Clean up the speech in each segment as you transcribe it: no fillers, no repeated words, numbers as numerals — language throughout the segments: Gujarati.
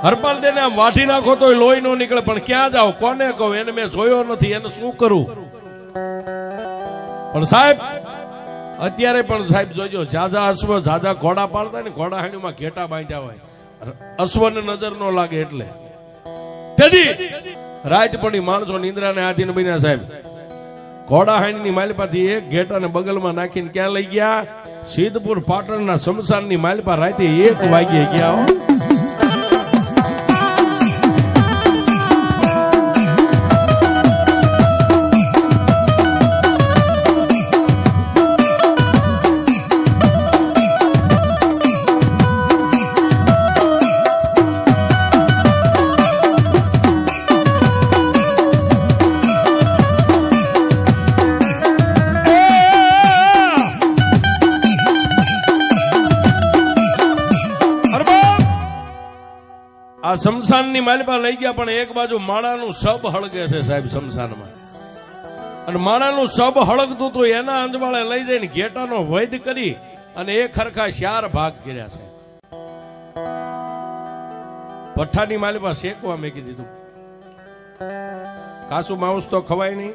હરપાલ દેને આમ વાઢી નાખો તો લોહી નો નીકળે, પણ ક્યાં જાવ, કોને કહું, એને મેં જોયો નથી, એને શું કરું? પણ સાહેબ અત્યારે પણ સાહેબ જોજો, ઝાઝા અશ્વ ઝાઝા ઘોડા પાડતા ને ઘોડા હાંડીમાં ઘેટા બાંધ્યા હોય, અશ્વને નજર નો લાગે એટલે તેથી રાત પડી માણસો નિંદ્રાને આધીન બન્યા. સાહેબ ઘોડા હાંડીની માલિપાથી એક ઘેટાને બગલમાં નાખીને ક્યાં લઈ ગયા? સિદ્ધપુર પાટણના શમશાનની માલિપા રાતે 1 વાગ્યે ગયા. આ શમશાનની માલિપા લઈ ગયા, પણ એક બાજુ માણાનું સબ હળગે છે સાહેબ શમશાનમાં, અને માણાનું સબ હળગતું હતું એના અંજવાળે લઈ જઈને ઘેટાનો વૈદ કરી અને એક ખરખા 4 ભાગ કર્યા છે. ભઠ્ઠાની માલિપા શેકવા મેકી દીધું, કાસુ માઉસ તો ખવાય નહીં.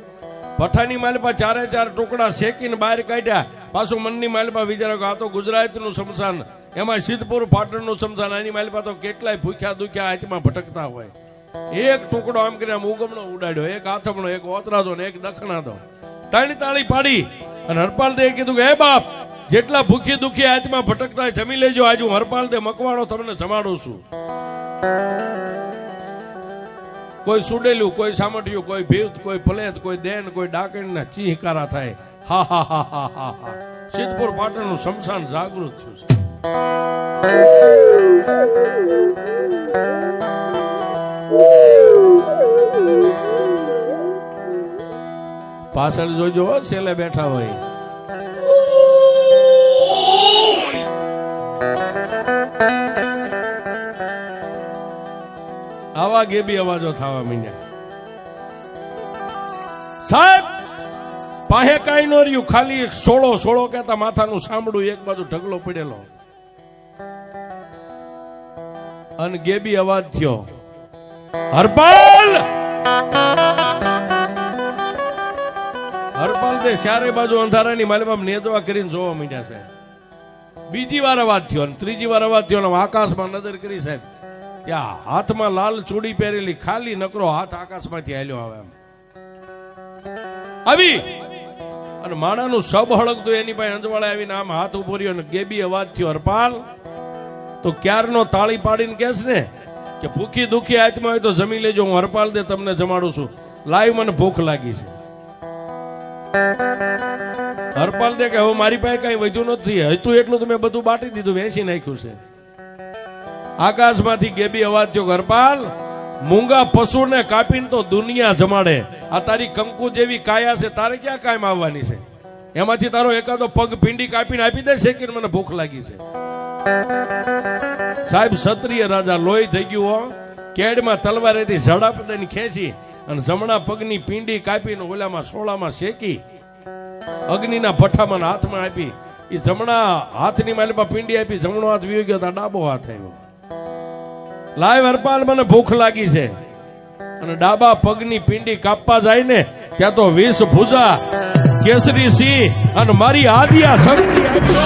ભઠ્ઠાની માલિપા 4 ટુકડા શેકીને બહાર કાઢ્યા. પાછું મનની માલિપા વિચાર્યો કે આ તો ગુજરાતનું શમશાન, એમાં સિદ્ધપુર પાટણનું શમશાન, આની માલિપા તો કેટલાય ભૂખ્યા દુખ્યા હાથમાં ભટકતા હોય. એક ટુકડો આમ કરીને આમ ઉગમણો ઉડાડ્યો, એક આથમણો, એક ઓતરાદો ને એક દખણાદો, 3 તાળી પાડી અને હરપાલ દે કીધું કે હે બાપ, જેટલા ભૂખી દુખી હાથમાં ભટકતા હોય જમી લેજો, આજે હું હરપાલ દે મકવાણો તમને જમાડું છું. કોઈ સુડેલું, કોઈ સામઠિયું, કોઈ ભીત, કોઈ પલેત, કોઈ દેન, કોઈ ડાકણના ચીહકારા થાય. હા હા હા હા હા હા, સિદ્ધપુર પાટણનું શમશાન જાગૃત થયું છે. પાછળ જોજો છેલ્લે બેઠા હોય. આવા ગેબી અવાજો થવા માંડ્યા. સાહેબ પાહે કાંઈ નો રહ્યું, ખાલી એક સોળો કહેતા માથાનું સાંભળું, એક બાજુ ઢગલો પડેલો, અને ગેબી અવાજ થયો, હરપાલ. હરપાલ દે 4 બાજુ અંધારાની માલિપા નેદવા કરીને જોવા માંડ્યા છે. બીજી વાર અવાજ થયો, અને ત્રીજી વાર અવાજ થયો. આકાશમાં નજર કરી સાહેબ, ત્યાં હાથમાં લાલ ચૂડી પહેરેલી ખાલી નકરો હાથ આકાશમાંથી હાલ્યો આવે એમ આવી, અને માણાનું સબ હળગતું એની પાસે અંજવાળે આવીને આમ હાથ ઉભો રહ્યો, અને ગેબી અવાજ થયો, હરપાલ. તો ક્યારનો તાળી પાડીને કેસ ને કે ભૂખી દુખી હાથમાં હોય તો જમી લેજો, હું હરપાલ દે તમને જમાડું છું, લાઈવ મને ભૂખ લાગી છે. હરપાલ દે કે હવે મારી પાસે કઈ વધ્યું નથી, હતું એટલું તમે બધું બાટી દીધું, વેચી નાખ્યું છે. આકાશમાંથી ગેબી અવાજ થયો, હરપાલ, મૂંગા પશુને કાપીને તો દુનિયા જમાડે, આ તારી કંકુ જેવી કાયા છે, તારે ક્યાં કાયમ આવવાની છે? એમાંથી તારો એકાદો પગ પીંડી કાપીને આપી દે છે કે મને ભૂખ લાગી છે. સાહેબ ક્ષત્રિય રાજા લોહી થઈ ગયું, કેડમાં તલવારેથી ઝડપ દઈને ખેંચી અને જમણા પગની પીંડી કાપીને ઓલામાં સોળામાં શેકી અગ્નિના ભઠ્ઠામાં હાથમાં આપી. એ જમણા હાથની માલિપા પીંડી આપી, જમણો હાથ વીયો ગયો તો ડાબો હાથ આવ્યો. લાય હરપાલ, મને ભૂખ લાગી છે. અને ડાબા પગની પીંડી કાપવા જાય ને ત્યાં તો 20 ભુજા કેસરી સિંહ અને મારી આદિયા શક્તિ આવી.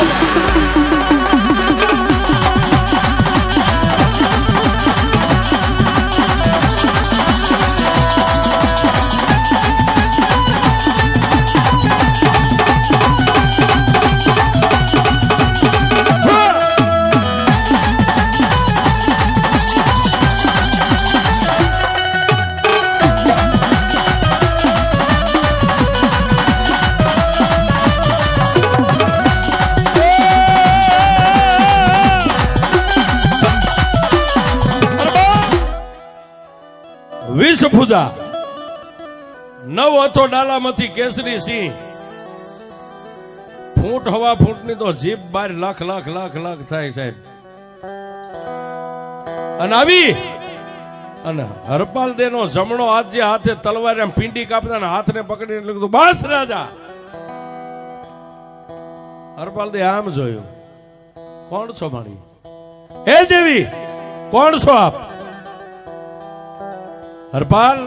ભુજા 9 હતો ડાલામાંથી કેસરી સિંહ, ફૂટ હવા ફૂટની તો જીભ 12 લાખ લાખ લાખ લાખ થાય સાહેબ. અને આવી અને હરપાલ દેનો જમણો હાથ જે હાથે તલવાર એમ પીંડી કાપતા ને હાથને પકડીને લખતું, બસ રાજા. હરપાલ દે આમ જોયું, કોણ છો માણી? હે દેવી, કોણ છો આપ? હરપાલ,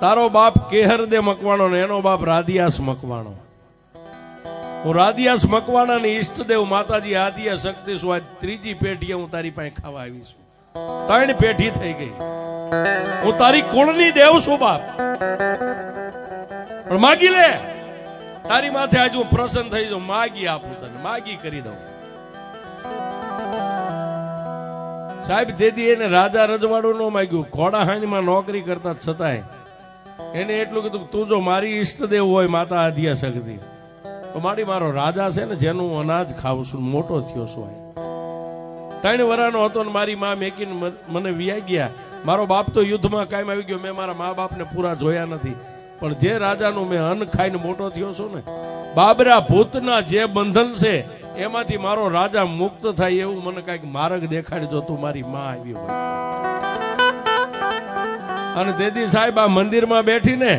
તારો બાપ કેહર દે મકવાણો ને એનો બાપ રાધિયાસ મકવાણો. હું રાધિયાસ મકવાણા ની ઈષ્ટદેવ માતાજી આદિયા શક્તિ છું. આજ ત્રીજી પેઢીએ હું તારી પાસે ખાવા આવી છું. 3 પેઢી થઈ ગઈ. હું તારી કુળની દેવ છું બાપ. પણ માગી લે, તારી માથે આજ હું પ્રસન્ન થઈ જાઉં. માગી આપું તને, માગી કરી દઉં. સાહેબ દેદી એને રાજા રજવાડું ન માગ્યું. ઘોડાહાણીમાં નોકરી કરતા છતાંય એને એટલું કીધું, તું જો મારી ઈષ્ટદેવ હોય માતા આદિયા શક્તિ, તો મારો રાજા છે ને જેનું અનાજ ખાવું છું, મોટો થયો છું. 3 વર્ષનો હતો ને મારી માં મેકીને મને વિયા ગયા. મારો બાપ તો યુદ્ધમાં કાયમ આવી ગયો. મેં મારા મા બાપને પૂરા જોયા નથી. પણ જે રાજાનું મેં અન્ન ખાઈને મોટો થયો છું ને, બાબરા ભૂતના જે બંધન છે એમાંથી મારો રાજા મુક્ત થાય એવું મને કઈક માર્ગ દેખાડજો. તું મારી માં આવી હોય. અને તેદી સાહેબ આ મંદિરમાં બેઠીને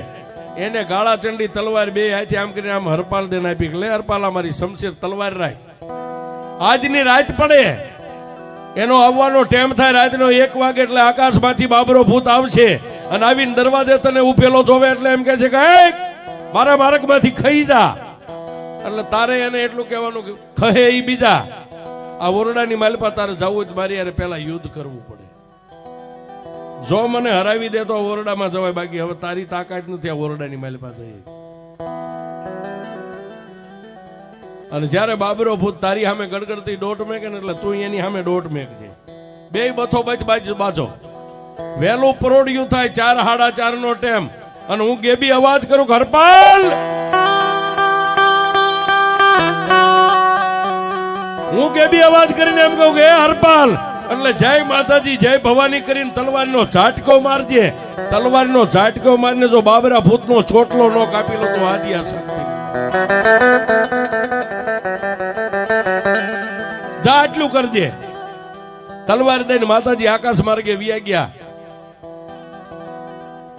એને ગાળા ચંડી તલવાર 2 હાથે આમ કરીને આમ હરપાલ દેને આપી. લે હરપાલ, મારી શમશેર તલવાર રાખ. આજની રાત પડે, એનો આવવાનો ટાઈમ થાય રાતનો 1 વાગે એટલે આકાશમાંથી બાબરો ભૂત આવશે અને આવીને દરવાજે તને ઉપેલો જોવે એટલે એમ કે છે કે મારા માર્ગમાંથી ખાઈ જા. એટલે તારે એને એટલું કહેવાનું કે ખહે ઈ બીજા. આ ઓરડાની માલપા તારે જવું જ મારી યારે પહેલા યુદ્ધ કરવું પડે. જો મને હરાવી દે તો ઓરડામાં જવાય, બાકી હવે તારી તાકાત નથી આ ઓરડાની માલપા જઈ. અને જયારે બાબરો ભૂત તારી સામે ગડગડતી દોટ મેકે ને એટલે તું એની સામે દોટ મેકજે. 2 બથો બાજો. વહેલું પરોડિયું થાય 4 સાડા 4 નો ટાઈમ અને હું ગેબી અવાજ કરું, હરપાલ. હું ગેબી અવાજ કરીને એમ કહું કે હરપાલ, એટલે જય માતાજી જય ભવાની કરીને તલવારનો ઝાટકો મારજે. તલવારનો ઝાટકો મારીને જો બાબરા ભૂતનો ચોટલો ન કાપી લો તો આદિયા શક્તિ જા આટલું કરજે. તલવાર દઈને માતાજી આકાશ માર્ગે વિયા ગયા.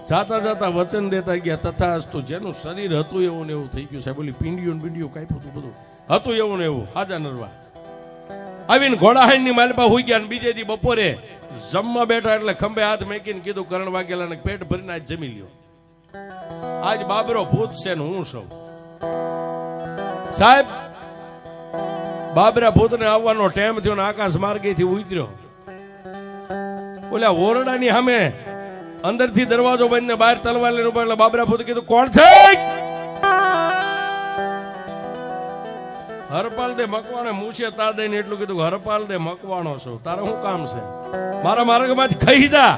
જાતા જાતા વચન દેતા ગયા, તથાસ્તુ. જેનું શરીર હતું એવું ને એવું થઈ ગયું સાહેબ. ઓલી પીંડિયું કાપ્યું હતું, બધું હતું એવું ને એવું. હાજા નરવા આવીને ઘોડાહાઈની માલપા હોઈ ગયા. બીજે દી બપોરે જમવા બેઠા એટલે ખંભે હાથ મેકીને કીધું કરણ વાઘેલાને પેટ ભરીને આજ જમી લ્યો. આજ બાબરો ભૂત છે ને હું સૌ. સાહેબ બાબરા ભૂતને આવવાનો ટાઈમ થયો ને આકાશ માર્ગેથી ઉતર્યો. ઓલા ઓરડાની સામે અંદરથી દરવાજો બંધ ને બહાર તલવાર લઈને ઉભા. એટલે બાબરા ભૂત કીધું, કોણ છે? હરપાલ દે મકવાણે મૂછે તા દઈને એટલું કીધું, હરપાલ દે મકવાણો છું, તારે શું કામ છે? મારા માર્ગમાંથી ખાઈ જા.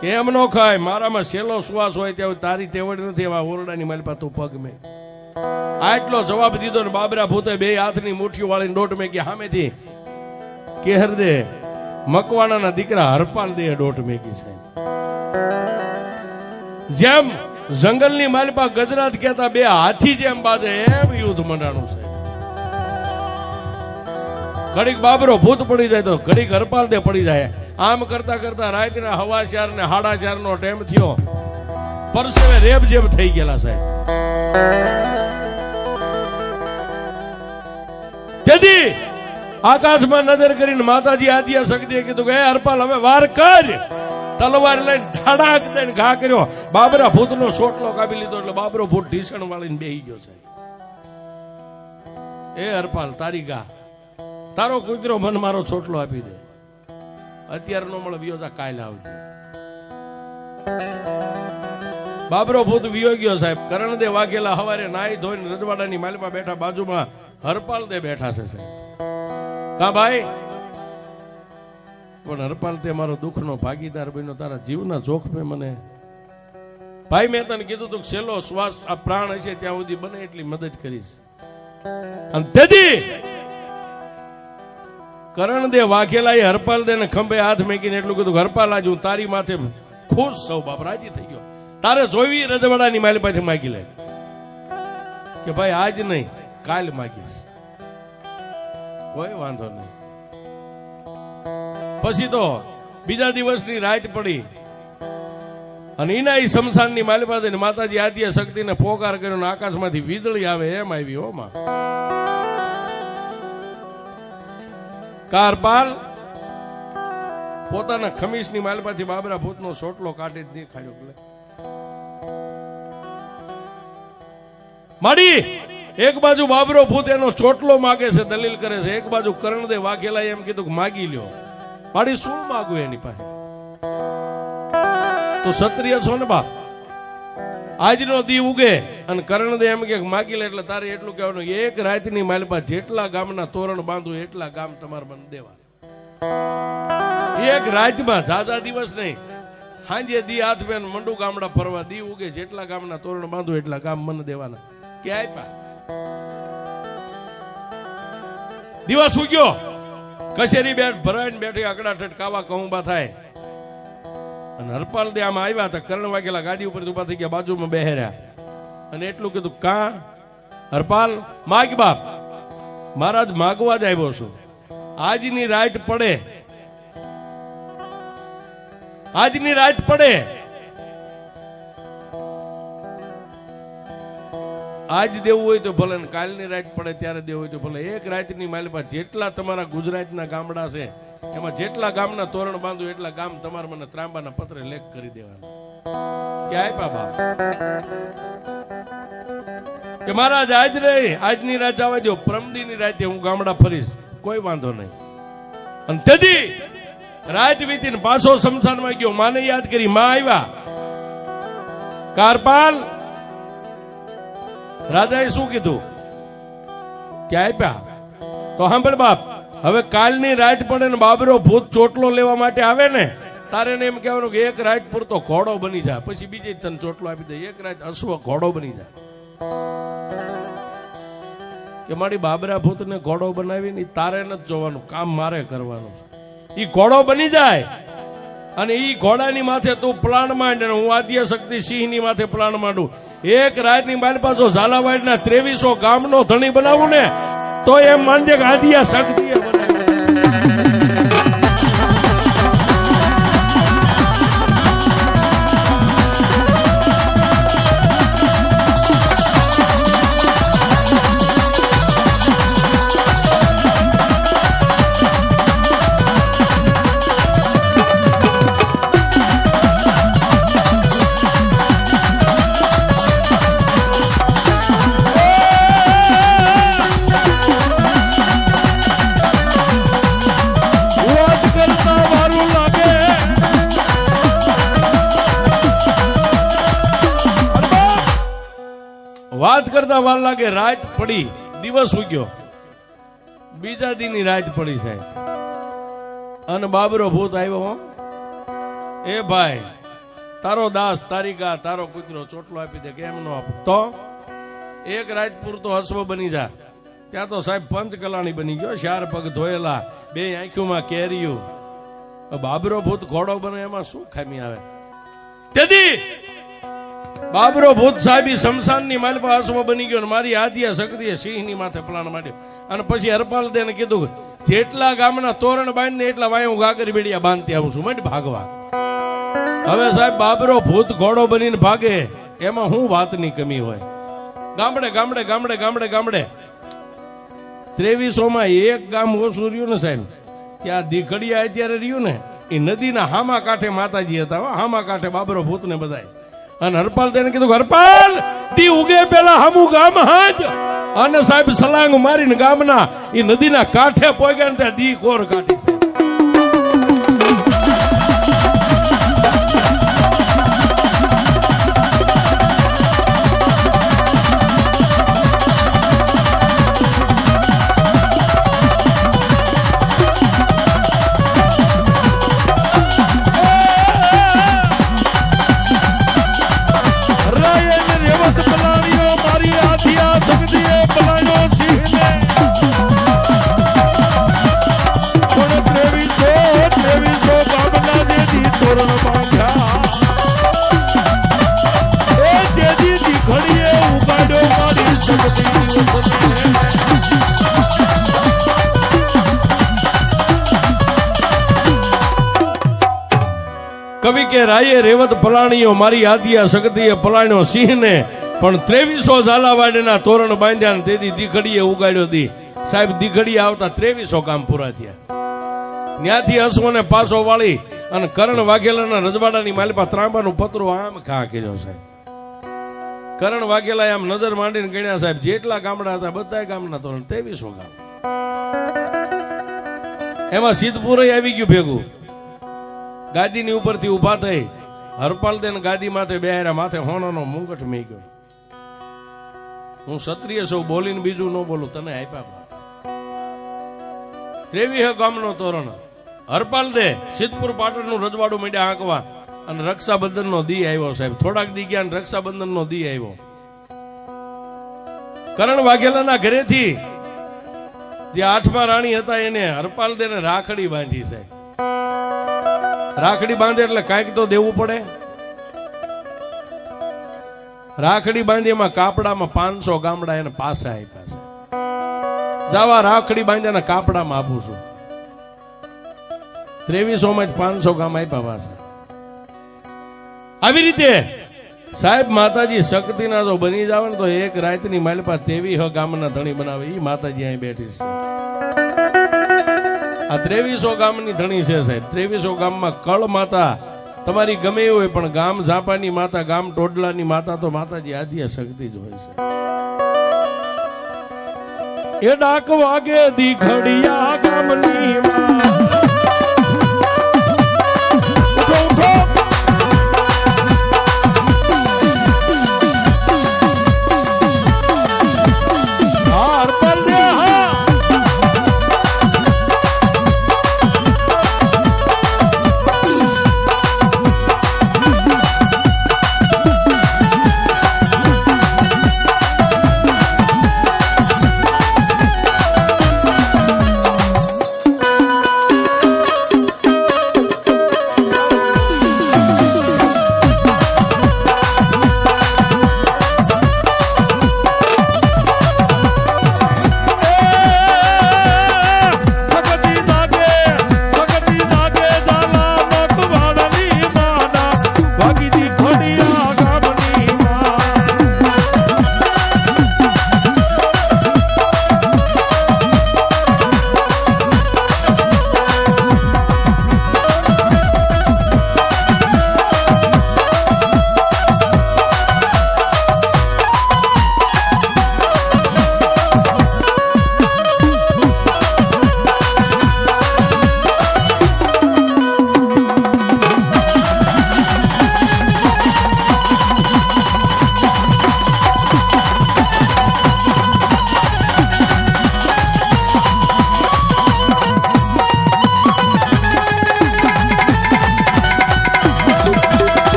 કે એમ નો ખાય, મારામાં સેલો શ્વાસ હોય ત્યાં તારી તેવડ નથી. એવા ઓરડાની માલપા તું પગ મેં. આટલો જવાબ દીધો ને બાબરા ભૂતે 2 હાથની મુઠ્ઠીઓ વાળીને દોટ મેકી. સામેથી કેહર દે મકવાણાના દીકરા હરપાલ દે દોટ મેકી છે. જેમ જંગલની માલપા ગજરાત કહેતા 2 હાથી જેમ બાજે એમ યુદ્ધ મંડાણું છે. ઘડીક બાબરો ભૂત પડી જાય તો ઘડીક હરપાલ દે પડી જાય. આમ કરતા કરતા રાતના 4:15 ને 4:30 નો ટાઈમ થયો. પરસેવે રેબ જેમ થઈ ગયેલા સાહેબ. તેથી આકાશમાં નજર કરીને માતાજી આદિયા શક્તિએ કીધું કે હરપાલ હવે વાર કર. તલવાર લઈને ઢાડાક દઈને ઘા કર્યો. બાબરા ભૂતનો સોટલો કાપી લીધો. એટલે બાબરો ભૂત ઢીસણ વાળીને બેહી ગયો છે. એ હરપાલ તારી ગા, તારો કુતરો મન મારો છોટલો આપી દે. અત્યારે નો મળે વિયો જા, કાલે આવજે. બાબરો ભૂત વિયો ગયો સાહેબ. કરણ દે વાઘેલા હવારે નાઈ ધોઈને રજવાડાની માલપા બેઠા. બાજુમાં હરપાલ દે બેઠા છે સાહેબ. કા ભાઈ? પણ હરપાલ તે મારો દુઃખનો ભાગીદાર બન્યો. તારા જીવના જોખમે મને ભાઈ મેં તને કીધું તું છેલ્લો શ્વાસ આ પ્રાણ હશે ત્યાં સુધી બને એટલી મદદ કરીશ. અને તેથી કરણ દે વાઘેલા હરપાલ દે ને ખંભે હાથ મેકીને એટલું કીધું, હરપાલ આજ હું તારી માથે ખુશ સૌ બાપ, રાજી થઈ ગયો. તારે જોવી રજવાડાની માલી પાસે માગી લે. કે ભાઈ આજ નહીં કાલ માગીશ, કોઈ વાંધો નહીં. પછી તો બીજા દિવસની રાત પડી અને એના શમશાનની માલી પાસે માતાજી આદ્ય શક્તિને પોકાર કર્યો. આકાશમાંથી વીજળી આવે એમ આવી. હોમાં કારપાલ પોતાના ખમીસની માલપાથી બાબરા ભૂતનો સોટલો કાઢી જ દેખાડ્યો. માડી એક બાજુ બાબરો ભૂત એનો ચોટલો માગે છે, દલીલ કરે છે, એક બાજુ કરણદેવ વાઘેલા એમ કીધું કે માગી લ્યો. માડી શું માગું એની પાસે? તો ક્ષત્રિય છો ને બાપ, આજનો દી ઉગે અને કરણદેવ એમ કે માગી લે એટલે તારે એટલું કહેવાનું, એક રાતની માલપા જેટલા ગામના તોરણ બાંધું એટલા ગામ તમારે મને દેવા. એક રાતમાં ઝાઝા દિવસ નહીં, સાંજે દી હાથ બેન મંડુ ગામડા ફરવા, દી ઉગે જેટલા ગામના તોરણ બાંધું એટલા ગામ મને દેવાના. કે આપ્યા. દિવસ ઉગ્યો, કચેરી બેઠ ભરાઈને બેઠી અકડાઠટ કાવા કહુંબા થાય અને હરપાલ દે આમાં આવ્યા હતા. કરણ વાઘેલા ગાડી ઉપર ઉભા થઈ ગયા, બાજુમાં બેહર્યા અને એટલું કીધું, કા હરપાલ માગ બાપ, મહારાજ માગવા જ આવ્યો છું. આજની રાત પડે, આજની રાત પડે, આજ દેવું હોય તો ભલે, કાલની રાત પડે ત્યારે દેવું હોય તો ભલે. એક રાતની માલિપા જેટલા તમારા ગુજરાતના ગામડા છે એમાં જેટલા ગામના તોરણ બાંધું એટલા ગામ તમારે મને ત્રાંબાના પત્રે લેખ કરી દેવાના. કે આપ્યા બાપ કે મહારાજ આજ રહી, આજની રાત જવા દો, પ્રમદીની રાતે હું ગામડા ફરીશ, કોઈ વાંધો નહીં. અને તેથી રાત વીતીને પાછો શમશાનમાં ગયો, માને યાદ કરી, માં આવ્યા. કારપાલ રાજાએ શું કીધું? કે આપ્યા. તો સાંભળ બાપ, હવે કાલની રાત પડે ને બાબરો ભૂત ચોટલો લેવા માટે આવે ને, તારે એમ કહેવાનું કે એક રાત પૂરતો ઘોડો બની જાય, પછી બીજી તને ચોટલો આપી દે. એક રાત અશ્વ ઘોડો બની જાય. કે મારી બાબરા ભૂત ને ઘોડો બનાવીને તારે નથી જોવાનું, કામ મારે કરવાનું. ઈ ઘોડો બની જાય અને ઈ ઘોડાની માથે તું પ્લાન માંડ અને હું આદ્ય શક્તિ સિંહ ની માથે પ્લાન માંડું. એક રાતની મારી પાસે ઝાલાવાડના 2300 ગામનો ધણી બનાવું ને તો એમ માનજે કે આદ્ય શક્તિ વાત કરતા વાર લાગે. રાત પડી, દિવસ ઉગ્યો, બીજા દીની રાત પડી સાહેબ અને બાબરો ભૂત આવ્યો. એ ભાઈ, તારો દાસ, તારી ગા, તારો કૂતરો ચોટલો આપી દે. કેમ નો આપો? તો એક રાત પૂરતો હસવો બની જા. ત્યાં તો સાહેબ પંચકલાણી બની ગયો, 4 પગ ધોયેલા, 2 આંખોમાં કેરીયું. બાબરો ભૂત ઘોડો બને એમાં શું ખામી આવે? તેથી બાબરો ભૂત સાહેબ શમશાનની માલપા હસવો બની ગયો. મારી આદ્ય શક્તિએ સિંહની માથે પ્લાન માંડ્યો. અને પછી હરપાલ દેને કીધું, જેટલા ગામના તોરણ બાંધને એટલા વાય હું ગાગર બેડિયા બાંધતી આવું છું, મંડ ભાગવા. હવે સાહેબ બાબરો ભૂત ઘોડો બનીને ભાગે એમાં હું વાતની કમી હોય? ગામડે ગામડે ગામડે ગામડે ગામડે 2300 માં એક ગામ ઓછું રહ્યું ને સાહેબ. ત્યાં દીઘડિયા અત્યારે રહ્યું ને, એ નદીના હામા કાંઠે માતાજી હતા. હામા કાંઠે બાબરો ભૂત ને બધાય. અને હરપાલ તેને કીધું, હરપાલ દી ઉગે પેલા હમુ ગામ હાજ. અને સાહેબ સલાંગ મારીને ગામના એ નદીના કાંઠે પોગ્યા ને ત્યાં દી કોર કાઢી. કવિ કે રાયે રેવત પલાણીઓ, મારી આદિયા શક્તિએ પલાણ્યો સિંહને, પણ 2300 ઝાલાવાડના તોરણ બાંધ્યા ને તેથી દીઘડીએ ઉગાડ્યો દી. સાહેબ દીઘડીએ આવતા 2300 કામ પૂરા થયા. ત્યાંથી હસવો ને પાછો વાળી અને કરણ વાઘેલાના રજવાડાની માલિપા ત્રાંબાનું પતરું આમ ખા કર્યો સાહેબ. કરણ વાઘેલા આમ નજર માંડીને ગણ્યા સાહેબ, જેટલા ગામડા હતા બધા ગામના તોરણ 2300 ગામ. એમાં સિદ્ધપુર આવી ગયું ભેગું. ગાદીની ઉપરથી ઉભા થઈ હરપાલ દેન ગાદી માથે બેહાર્યા, માથે હોણાનો મુંગટ મી ગયો. હું ક્ષત્રિય છું, બોલીને બીજું ન બોલું, તને આપ્યા. 23 ગામનો તોરણ હરપાલ દે સિદ્ધપુર પાટણનું રજવાડું માંડ્યા આંકવા. અને રક્ષાબંધન નો દી આવ્યો સાહેબ. થોડાક દી ગયા રક્ષાબંધન નો દી આવ્યો. કરણ વાઘેલાના ઘરેથી જે 8મા રાણી હતા એને હરપાલ દે ને રાખડી બાંધી સાહેબ. રાખડી બાંધે એટલે કાંઈક તો દેવું પડે. રાખડી બાંધી એમાં કાપડામાં 500 ગામડા એને પાછા આપ્યા છે. જાવા રાખડી બાંધ્યા કાપડામાં આપું છું. 2300 માં જ 500 ગામ આપ્યા પાછા. આવી રીતે સાહેબ માતાજી શક્તિના જો બની જાવ ને તો એક રાતની માલિપા 23 ગામના ધણી બનાવે. એ માતાજી અહીં બેઠી છે. આ 2300 ગામની ધણી છે સાહેબ. 2300 ગામમાં કળ માતા તમારી ગમે એવું હોય, પણ ગામ ઝાપાની માતા, ગામ ટોડલાની માતા તો માતાજી આદ્ય શક્તિ જ હોય છે. એ ડાક વાગે દી ઘડિયા ગામની